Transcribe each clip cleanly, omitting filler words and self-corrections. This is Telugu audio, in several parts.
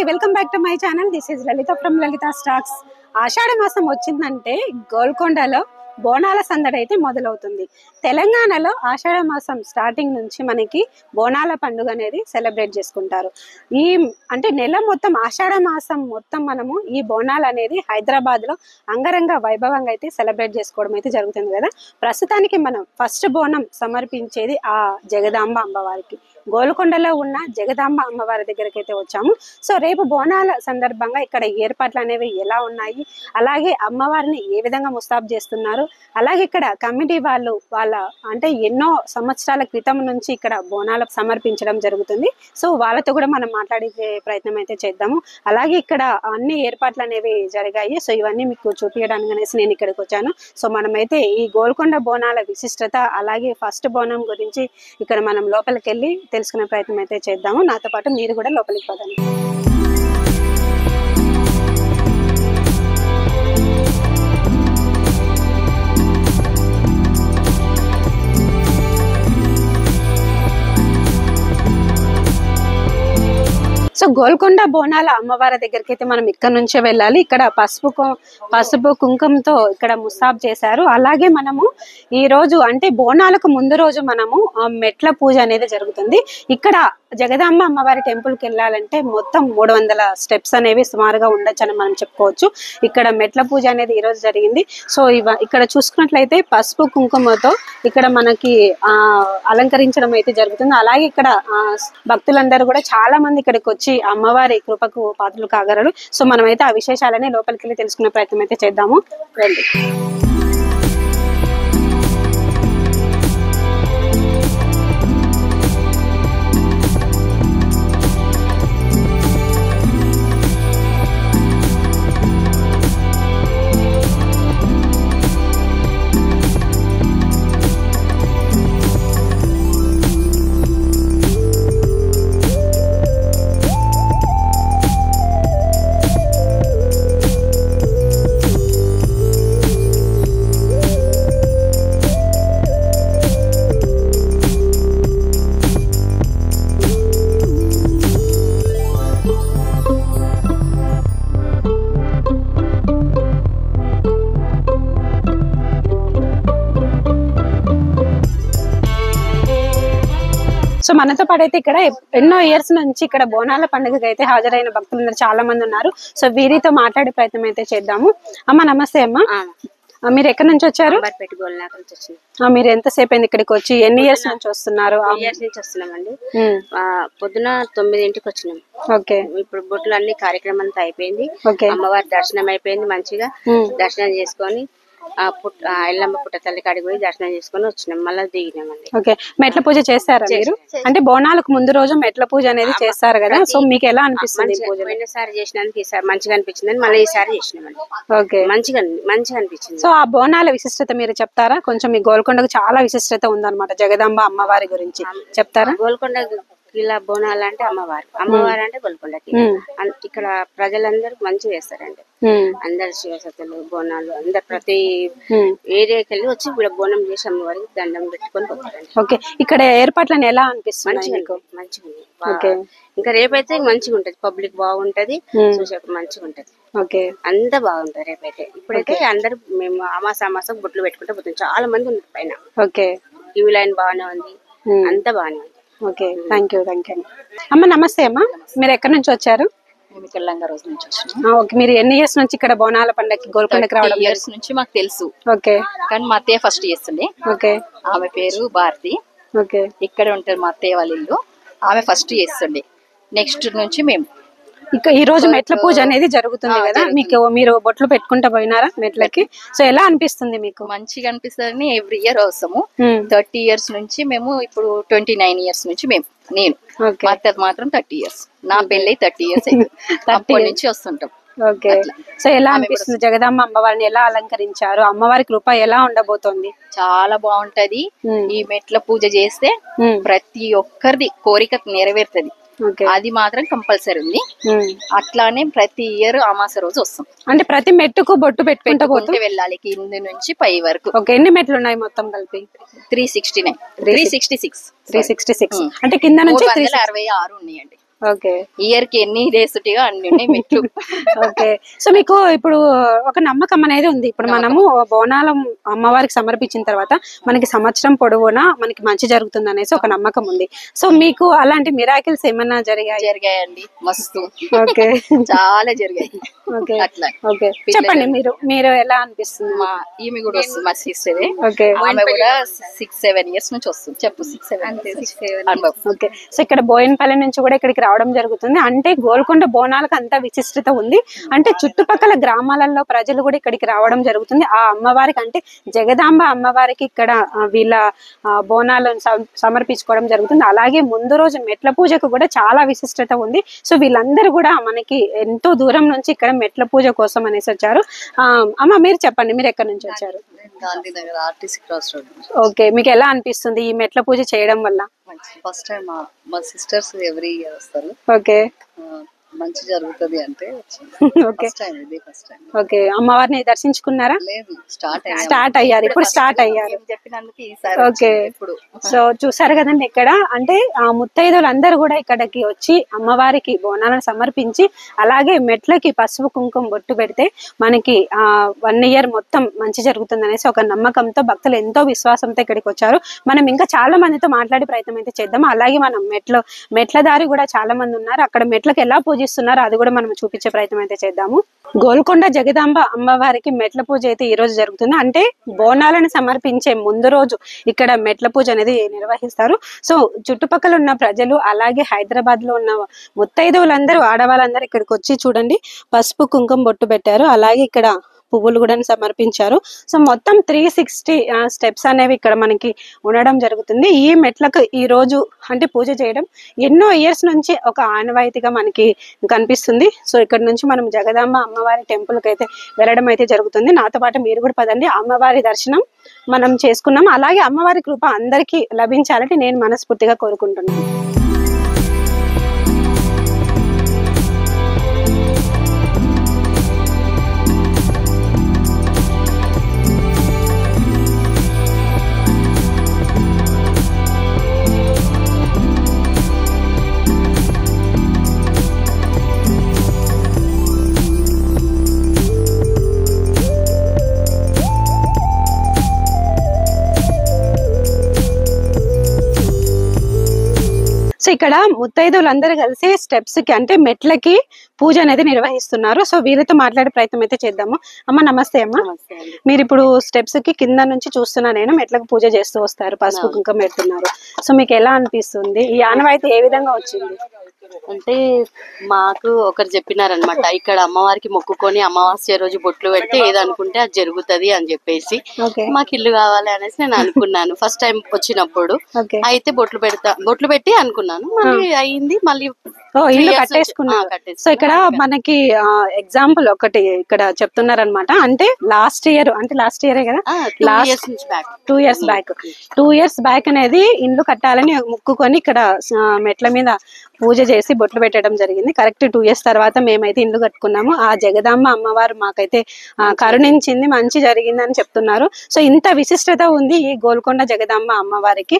అందరికి welcome back to my channel. This is Lalitha from Lalitha stocks. ఆషాఢ మాసం వచ్చిందంటే గోల్కొండలో బోనాల సందడి అయితే మొదలవుతుంది. తెలంగాణలో ఆషాఢ మాసం స్టార్టింగ్ నుంచి మనకి బోనాల పండుగ అనేది సెలబ్రేట్ చేసుకుంటారు. అంటే నెల మొత్తం ఆషాఢ మాసం మొత్తం మనము ఈ బోనాలు అనేది హైదరాబాద్లో అంగరంగ వైభవంగా అయితే సెలబ్రేట్ చేసుకోవడం అయితే జరుగుతుంది కదా. ప్రస్తుతానికి మనం ఫస్ట్ బోనం సమర్పించేది ఆ జగదాంబ అమ్మవారికి. గోల్కొండలో ఉన్న జగదాంబ అమ్మవారి దగ్గరికి అయితే వచ్చాము. సో రేపు బోనాల సందర్భంగా ఇక్కడ ఏర్పాట్లు అనేవి ఎలా ఉన్నాయి, అలాగే అమ్మవారిని ఏ విధంగా ముస్తాబు చేస్తున్నారు, అలాగే ఇక్కడ కమిటీ వాళ్ళ అంటే ఎన్నో సంవత్సరాల క్రితం నుంచి ఇక్కడ బోనాలు సమర్పించడం జరుగుతుంది. సో వాళ్ళతో కూడా మనం మాట్లాడే ప్రయత్నం అయితే చేద్దాము. అలాగే ఇక్కడ అన్ని ఏర్పాట్లు అనేవి జరిగాయి. సో ఇవన్నీ మీకు చూపించడానికి అనేసి నేను ఇక్కడికి వచ్చాను. సో మనమైతే ఈ గోల్కొండ బోనాల విశిష్టత అలాగే ఫస్ట్ బోనం గురించి ఇక్కడ మనం లోపలికి వెళ్ళి తెలుసుకునే ప్రయత్నం అయితే చేద్దాము. నాతో పాటు మీరు కూడా లోపలికి పోదండి. సో గోల్కొండ బోనాల అమ్మవారి దగ్గరికి అయితే మనం ఇక్కడ నుంచే వెళ్ళాలి. ఇక్కడ పసుపు కుంకుమతో ఇక్కడ ముస్తాబ్ చేశారు. అలాగే మనము ఈ రోజు అంటే బోనాలకు ముందు రోజు మనము మెట్ల పూజ అనేది జరుగుతుంది. ఇక్కడ జగదాంబ అమ్మవారి టెంపుల్కి వెళ్ళాలంటే మొత్తం 300 స్టెప్స్ అనేవి సుమారుగా ఉండొచ్చు అని మనం చెప్పుకోవచ్చు. ఇక్కడ మెట్ల పూజ అనేది ఈ రోజు జరిగింది. సో ఇక్కడ చూసుకున్నట్లయితే పసుపు కుంకుమతో ఇక్కడ మనకి అలంకరించడం అయితే జరుగుతుంది. అలాగే ఇక్కడ భక్తులందరూ కూడా చాలా మంది ఇక్కడికి వచ్చి అమ్మవారి కృపకు పాత్రలు కాగలరు. సో మనమైతే ఆ విశేషాలని లోపలికి వెళ్ళి తెలుసుకునే ప్రయత్నం అయితే చేద్దాము. రండి. సో మనతో పాటు అయితే ఇక్కడ ఎన్నో ఇయర్స్ నుంచి ఇక్కడ బోనాల పండుగకి అయితే హాజరైన భక్తులందరూ చాలా మంది ఉన్నారు. సో వీరితో మాట్లాడే ప్రయత్నం అయితే చేద్దాము. అమ్మ నమస్తే అమ్మ, మీరు ఎక్కడి నుంచి వచ్చారు? మీరు ఎంతసేపు అయింది ఇక్కడికి వచ్చి? ఎన్ని ఇయర్స్ నుంచి వస్తున్నారు? ఇయర్స్ నుంచి వస్తున్నామండి. పొద్దున 9ంటికి వచ్చినాం. ఓకే. ఇప్పుడు బొట్లు అన్ని కార్యక్రమం అంతా అయిపోయింది. అమ్మవారి దర్శనం అయిపోయింది. మంచిగా దర్శనం చేసుకొని ఎల్లమ్మ పుట్ట తల్లి కాడికి పోయి దర్శనం చేసుకుని వచ్చినాం. మళ్ళీ దిగినామండి. ఓకే. మెట్ల పూజ చేస్తారా మీరు? అంటే బోనాలకు ముందు రోజు మెట్ల పూజ అనేది చేస్తారు కదా. సో మీకు ఎలా అనిపిస్తుంది? పోయినసారి చేసినందుకు ఈసారి మంచిగా అనిపించింది. మళ్ళీ ఈసారి చేసినామండి. ఓకే. మంచిగా అనిపించింది. సో ఆ బోనాల విశిష్టత మీరు చెప్తారా? కొంచెం మీ గోల్కొండకు చాలా విశిష్టత ఉందన్నమాట. జగదాంబ అమ్మవారి గురించి చెప్తారా? గోల్కొండ ఇలా బోనాలు అంటే అమ్మవారు అంటే గోల్కొండకి. ఇక్కడ ప్రజలందరూ మంచిగా చేస్తారండి. అందరు శివసతులు బోనాలు అందరు ప్రతి ఏరియాకి వెళ్ళి వచ్చి ఇక్కడ బోనం చేసి అమ్మవారికి దండం పెట్టుకొని పోతారండి. ఓకే. ఇక్కడ ఏర్పాట్లను ఎలా అనిపిస్తుంది? మంచిగా ఉంది. ఇంకా రేపైతే మంచిగా ఉంటది. పబ్లిక్ బాగుంటది, చూసాక మంచిగా ఉంటది. ఓకే. అంతా బాగుంటది రేపైతే. ఇప్పుడైతే అందరు మేము అమాసం బొట్లు పెట్టుకుంటే పోతాం. చాలా మంది ఉన్నారు పైన. ఓకే. క్యూ లైన్ బాగానే ఉంది, అంతా బాగానే ఉంది. ఓకే. Thank you. అమ్మ నమస్తే అమ్మ, మీరు ఎక్కడి నుంచి వచ్చారు? రోజు నుంచి వచ్చినాం. ఓకే. మీరు ఎన్ని ఇయర్స్ నుంచి ఇక్కడ బోనాల పండుగకి గోల్కొండకి రావడం? ఇయర్స్ నుంచి మాకు తెలుసు. ఓకే. కానీ మా అత్తయ్య ఫస్ట్ చేస్తుండే. ఓకే. ఆమె పేరు భారతి. ఓకే. ఇక్కడ ఉంటారు మా అత్తయ్య వాళ్ళ ఇల్లు. ఆమె ఫస్ట్ చేస్తుండే. నెక్స్ట్ నుంచి మేము ఈ రోజు మెట్ల పూజ అనేది జరుగుతుంది కదా. మీరు బొట్లు పెట్టుకుంటా పోయినారా మెట్లకి? సో ఎలా అనిపిస్తుంది మీకు? మంచిగా అనిపిస్తుంది. ఎవ్రీ ఇయర్ వస్తాము. 30 ఇయర్స్ నుంచి మేము. ఇప్పుడు 29 ఇయర్స్ నుంచి నేను మా అత్త మాత్రం 30 ఇయర్స్. నా పెళ్ళి 30 ఇయర్స్ అప్పటి నుంచి వస్తుంటాం. ఓకే. సో ఎలా అనిపిస్తుంది? జగదాంబ అమ్మవారిని ఎలా అలంకరించారు? అమ్మవారి కృప ఎలా ఉండబోతోంది? చాలా బాగుంటది. ఈ మెట్ల పూజ చేస్తే ప్రతి ఒక్కరిది కోరిక నెరవేరుతుంది. అది మాత్రం కంపల్సరీ ఉంది. అట్లానే ప్రతి ఇయర్ అమాస రోజు వస్తాం. అంటే ప్రతి మెట్టుకు బొట్టు పెట్టుకుంటూ వెళ్ళాలి కింద నుంచి పై వరకు. ఎన్ని మెట్లు ఉన్నాయి మొత్తం కలిపి? 369, 366. అంటే కింద నుంచి 366 ఉన్నాయండి. ఓకే. ఇయర్ కి ఎన్ని డేస్ ఉంటాయో అన్ని ఉన్నాయి మెట్లు. ఓకే. సో మీకు ఇప్పుడు ఒక నమ్మకం అనేది ఉంది. ఇప్పుడు మనము బోనాల అమ్మవారికి సమర్పించిన తర్వాత మనకి సంవత్సరం పొడవునా మనకి మంచి జరుగుతుంది అనేసి ఒక నమ్మకం ఉంది. సో మీకు అలాంటి మిరాకిల్స్ ఏమన్నా జరిగాయండి మస్తు. ఓకే. చాలా జరిగాయి. ఓకే. అట్లా ఓకే, చెప్పండి మీరు ఎలా అనిపిస్తుంది? మా ఈమె కూడా వస్తుంది, మా సిస్టరే. ఓకే. ఆమె కూడా 6-7 years నుంచి వస్తుంది. చెప్పు 6-7 అనుభవం. ఓకే. సో ఇక్కడ బోయినపల్లి నుంచి కూడా ఇక్కడికి రావడం జరుగుతుంది. అంటే గోల్కొండ బోనాలకు అంత విశిష్టత ఉంది. అంటే చుట్టుపక్కల గ్రామాలలో ప్రజలు కూడా ఇక్కడికి రావడం జరుగుతుంది. ఆ అమ్మవారికి అంటే జగదాంబ అమ్మవారికి ఇక్కడ వీళ్ళ బోనాలను సమర్పించుకోవడం జరుగుతుంది. అలాగే ముందు రోజు మెట్ల పూజకు కూడా చాలా విశిష్టత ఉంది. సో వీళ్ళందరూ కూడా మనకి ఎంతో దూరం నుంచి ఇక్కడ మెట్ల పూజ కోసం అనేసి వచ్చారు. అమ్మ మీరు చెప్పండి, మీరు ఎక్కడి నుంచి వచ్చారు? Gandhinagar RTC cross road. Okay. మీకు ఎలా అనిపిస్తుంది ఈ మెట్ల పూజ చేయడం వల్ల? ఫస్ట్ టైం మా సిస్టర్స్ ఎవ్రీ ఇయర్ వస్తారు. ఓకే. మంచి జరుగుతుంది అంటే ఓకే. ఫస్ట్ టైం ఇది ఫస్ట్ టైం. ఓకే. అమ్మవారిని దర్శించుకున్నారా? లేదు, స్టార్ట్ అయ్యారు, ఇప్పుడు స్టార్ట్ అయ్యారు. చెప్పినందుకు ఈసారి ఓకే. ఇప్పుడు సో చూసారు కదండి, ఇక్కడ అంటే ఆ ముత్తైదులందరూ కూడా ఇక్కడికి వచ్చి అమ్మవారికి బోనాలను సమర్పించి అలాగే మెట్లకి పసుపు కుంకుమ బొట్టు పెడితే మనకి 1 year మొత్తం మంచి జరుగుతుంది అనేసి ఒక నమ్మకంతో భక్తులు ఎంతో విశ్వాసంతో ఇక్కడికి వచ్చారు. మనం ఇంకా చాలా మందితో మాట్లాడే ప్రయత్నం అయితే చేద్దాం. అలాగే మనం మెట్ల దారి కూడా చాలా మంది ఉన్నారు, అక్కడ మెట్లకు ఎలా పూజిస్తున్నారు అది కూడా మనం చూపించే ప్రయత్నం అయితే చేద్దాము. గోల్కొండ జగదాంబ అమ్మవారికి మెట్ల పూజ అయితే ఈ రోజు జరుగుతుంది. అంటే బోనాలను సమర్పించే ముందు రోజు ఇక్కడ మెట్ల పూజ అనేది నిర్వహిస్తారు. సో చుట్టుపక్కల ఉన్న ప్రజలు అలాగే హైదరాబాద్ లో ఉన్న ముత్తైదువులందరూ ఆడవాళ్ళందరూ ఇక్కడికి వచ్చి చూడండి పసుపు కుంకుమ బొట్టు పెట్టారు. అలాగే ఇక్కడ పువ్వులు కూడా సమర్పించారు. సో మొత్తం 360 స్టెప్స్ అనేవి ఇక్కడ మనకి ఉండడం జరుగుతుంది. ఈ మెట్లకు ఈ రోజు అంటే పూజ చేయడం ఎన్నో ఇయర్స్ నుంచి ఒక ఆనవాయితీగా మనకి కనిపిస్తుంది. సో ఇక్కడ నుంచి మనం జగదాంబ అమ్మవారి టెంపుల్ కి అయితే వెళ్ళడం అయితే జరుగుతుంది. నాతో పాటు మీరు కూడా పదండి, అమ్మవారి దర్శనం మనం చేసుకున్నాం. అలాగే అమ్మవారి కృప అందరికీ లభించాలని నేను మనస్ఫూర్తిగా కోరుకుంటున్నాను. సో ఇక్కడ ముత్తైదువులందరూ కలిసి స్టెప్స్ కి అంటే మెట్లకి పూజ అనేది నిర్వహిస్తున్నారు. సో వీరితో మాట్లాడే ప్రయత్నం అయితే చేద్దాము. అమ్మ నమస్తే. అమ్మ మీరు ఇప్పుడు స్టెప్స్ కి కింద నుంచి చూస్తున్నా నేను మెట్లకు పూజ చేస్తూ వస్తారు, పసుపు కుంకుమ పెడుతున్నారు. సో మీకు ఎలా అనిపిస్తుంది? ఈ ఆనవాయితీ ఏ విధంగా వచ్చింది? అంటే మాకు ఒకరు చెప్పినారనమాట, ఇక్కడ అమ్మవారికి మొక్కుకొని అమావాస్య రోజు బొట్లు పెడితే ఏదనుకుంటే అది జరుగుతుంది అని చెప్పేసి మాకు ఇల్లు కావాలి అనేసి నేను అనుకున్నాను ఫస్ట్ టైం వచ్చినప్పుడు. అయితే బొట్లు పెట్టి అనుకున్నాను, మళ్ళీ అయింది. మళ్ళీ ఇల్లు కట్టేసుకున్నారు. సో ఇక్కడ మనకి ఎగ్జాంపుల్ ఒకటి ఇక్కడ చెప్తున్నారనమాట. అంటే లాస్ట్ ఇయర్ కదా, 2 years బ్యాక్ అనేది ఇల్లు కట్టాలని మొక్కుకొని ఇక్కడ మెట్ల మీద పూజ చేసి బొట్లు పెట్టడం జరిగింది. కరెక్ట్ 2 years తర్వాత మేమైతే ఇల్లు కట్టుకున్నాము. ఆ జగదాంబ అమ్మవారు మాకైతే కరుణించింది, మంచి జరిగింది అని చెప్తున్నారు. సో ఇంత విశిష్టత ఉంది ఈ గోల్కొండ జగదాంబ అమ్మవారికి.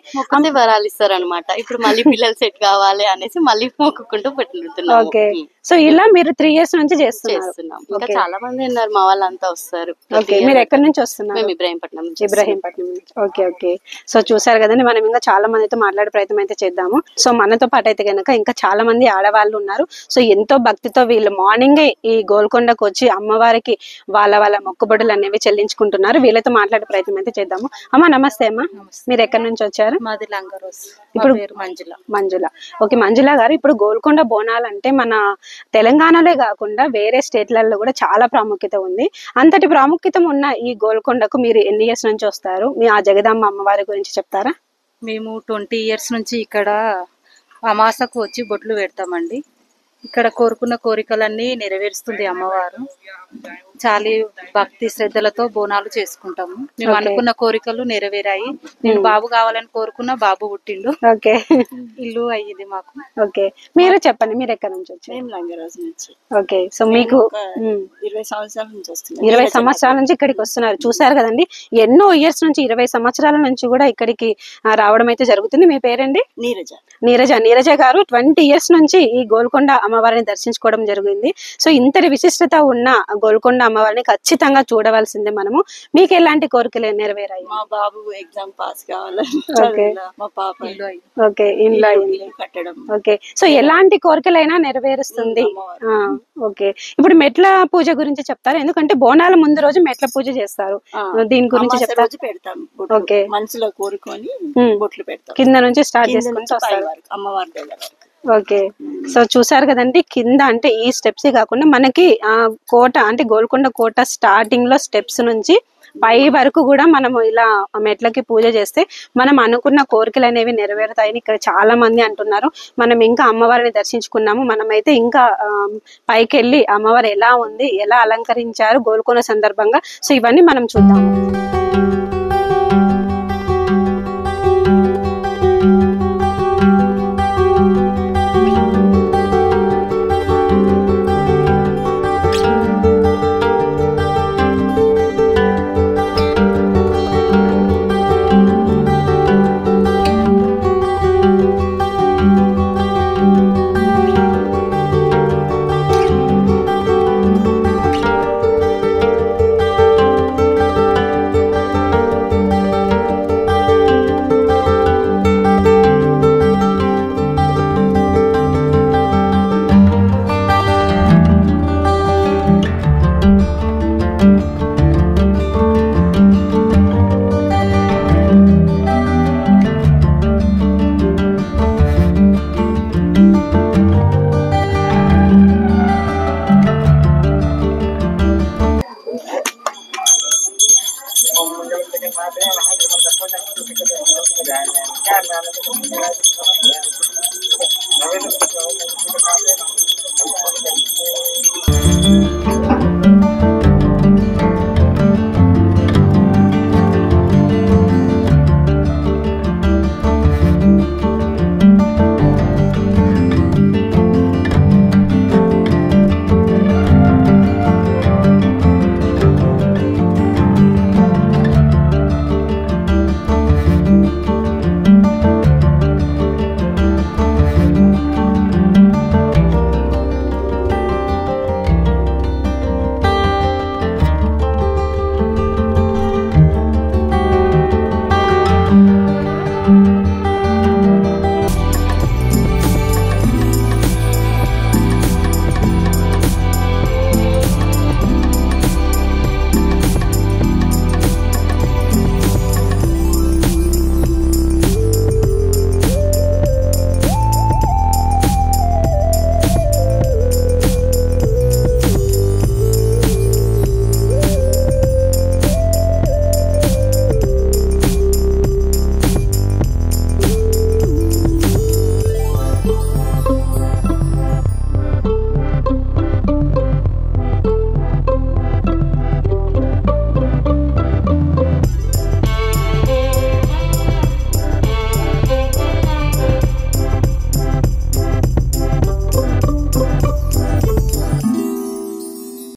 వరాలు ఇస్తారు అనమాట. ఇప్పుడు మళ్ళీ పిల్లలు సెట్ కావాలి అనేసి మళ్ళీ మొక్కుకుంటూ పెట్టుకుంటున్నాం. ఓకే. సో ఇలా మీరు 3 years నుంచి చేస్తున్నాం. ఇంకా చాలా మంది ఉన్నారు, మా వాళ్ళంతా వస్తారు. మీరు ఎక్కడి నుంచి వస్తున్నారు? మేము ఇబ్రాహీంపట్నం నుంచి. ఓకే. ఓకే. సో చూసారు కదండి, మనం ఇంకా చాలా మందితో మాట్లాడే ప్రయత్నం అయితే చేద్దాము. సో మనతో పాటు అయితే కనుక ఇంకా చాలా మంది ఆడవాళ్ళు ఉన్నారు. సో ఎంతో భక్తితో వీళ్ళు మార్నింగే ఈ గోల్కొండకు వచ్చి అమ్మవారికి వాళ్ళ మొక్కుబడులు అనేవి చెల్లించుకుంటున్నారు. వీళ్ళతో మాట్లాడే ప్రయత్నం అయితే చేద్దాము. అమ్మ నమస్తే. అమ్మ మీరు ఎక్కడి నుంచి వచ్చారు? మాది లంగరోస్. ఇప్పుడు మంజుల. ఓకే మంజుల గారు, ఇప్పుడు గోల్కొండ బోనాలు అంటే మన తెలంగాణలో కాకుండా వేరే స్టేట్లలో కూడా చాలా ప్రాముఖ్యత ఉంది. అంతటి ప్రాముఖ్యత ఉన్న ఈ గోల్కొండకు మీరు ఎన్ని ఇయర్స్ నుంచి వస్తారు? మీ ఆ జగదాంబ అమ్మవారి గురించి చెప్తారా? మేము 20 years నుంచి ఇక్కడ అమాసకు వచ్చి బొట్లు పెడతామండి. ఇక్కడ కోరుకున్న కోరికలన్నీ నెరవేరుస్తుంది అమ్మవారు. చాలా భక్తి శ్రద్ధలతో బోనాలు చేసుకుంటాము. మేము అనుకున్న కోరికలు నెరవేరాయి. నేను బాబు కావాలని కోరుకున్న బాబు పుట్టిండు. ఓకే, ఇల్లు అయ్యింది మాకు. ఓకే, మీరు చెప్పండి, మీరు ఎక్కడి నుంచి వచ్చారు? మేము లంగరాజు నుంచి. ఓకే, సో మీకు 20 సంవత్సరాల నుంచి వస్తున్నాం. 20 సంవత్సరాల నుంచి ఇక్కడికి వస్తున్నారు. చూసారు కదండి, ఎన్నో ఇయర్స్ నుంచి 20 సంవత్సరాల నుంచి కూడా ఇక్కడికి రావడం అయితే జరుగుతుంది. మీ పేరండి? నీరజ. నీరజ గారు 20 ఇయర్స్ నుంచి ఈ గోల్కొండ అమ్మవారిని దర్శించుకోవడం జరిగింది. సో ఇంతటి విశిష్టత ఉన్న గోల్కొండ అమ్మవారిని ఖచ్చితంగా చూడవలసిందే మనము. మీకు ఎలాంటి కోరికలు నెరవేరాయి? మా బాబు ఎగ్జామ్ పాస్ కావాలని, మా పాప ఓకే, ఇంట్లో కట్టడం. ఓకే, సో ఎలాంటి కోరికలైనా నెరవేరుస్తుంది. ఓకే, ఇప్పుడు మెట్ల పూజ గురించి చెప్తారు, ఎందుకంటే బోనాల ముందు రోజు మెట్ల పూజ చేస్తారు. దీని గురించి చెప్తారు. పెడతాం. ఓకే, మనసులో కోరుకొని బొట్లు పెడతాం. కింద నుంచి స్టార్ట్ చేసుకుంటూ వస్తారు అమ్మవారి దగ్గర. ఓకే, సో చూసారు కదండి, కింద అంటే ఈ స్టెప్స్ కాకుండా మనకి కోట అంటే గోల్కొండ కోట స్టార్టింగ్ లో స్టెప్స్ నుంచి పై వరకు కూడా మనము ఇలా మెట్లకి పూజ చేస్తే మనం అనుకున్న కోరికలు అనేవి నెరవేరుతాయని ఇక్కడ చాలా మంది అంటున్నారు. మనం ఇంకా అమ్మవారిని దర్శించుకున్నాము. మనమైతే ఇంకా పైకి వెళ్ళి అమ్మవారు ఎలా ఉంది, ఎలా అలంకరించారు గోల్కొండ సందర్భంగా, సో ఇవన్నీ మనం చూద్దాము.